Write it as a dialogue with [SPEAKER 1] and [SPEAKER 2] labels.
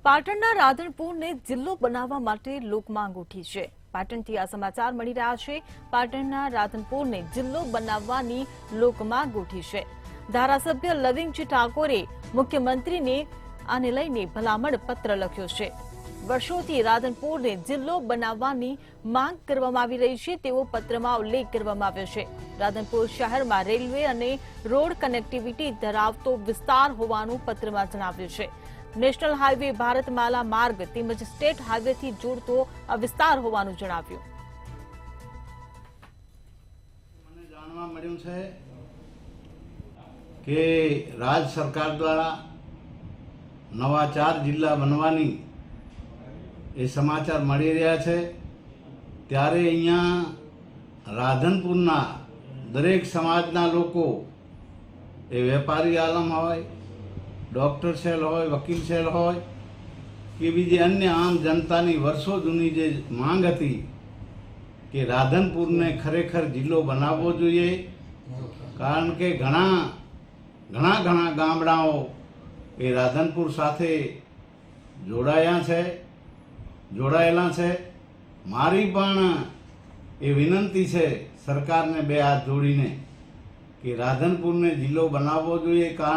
[SPEAKER 1] પાટણના રાધનપુરને જિલ્લો બનાવવા માટે લોકમાંગ ઉઠી છે। પાટણથી આ સમાચાર મળી રહ્યા છે। પાટણના રાધનપુરને જિલ્લો બનાવવાની લોકમાંગ ઉઠી છે। ધારાસભ્ય લવિંગજી ઠાકોરે મુખ્યમંત્રીને આને લઈને ભલામણ પત્ર લખ્યો છે। વર્ષોથી રાધનપુરને જિલ્લો બનાવવાની માંગ કરવામાં આવી રહી છે તેવો પત્રમાં ઉલ્લેખ કરવામાં આવ્યો છે। રાધનપુર શહેરમાં રેલવે અને રોડ કનેક્ટિવિટી ધરાવતો વિસ્તાર હોવાનું પત્રમાં જણાવ્યું છે। નેશનલ હાઈવે ભારતમાલા માર્ગ તેમજ સ્ટેટ હાઈવેથી જોડતો આ વિસ્તાર હોવાનું જણાવ્યું।
[SPEAKER 2] મને જાણવા મળ્યું છે કે રાજ્ય સરકાર દ્વારા નવા 4 જિલ્લા બનવાની એ સમાચાર મળી રહ્યા છે। ત્યારે અહીંયા રાધનપુરના દરેક સમાજના લોકો એ વેપારી આલમ હોય, ડૉક્ટર સેલ હોય, વકીલ સેલ હોય કે બીજી અન્ય આમ જનતાની વર્ષો જૂની જે માંગ હતી કે રાધનપુરને ખરેખર જિલ્લો બનાવવો જોઈએ। કારણ કે ઘણા ગામડાઓ એ રાધનપુર સાથે જોડાયેલા છે। મારી પણ એ વિનંતી છે સરકારને બે હાથ જોડીને કે રાધનપુરને જિલ્લો બનાવવો જોઈએ। કારણ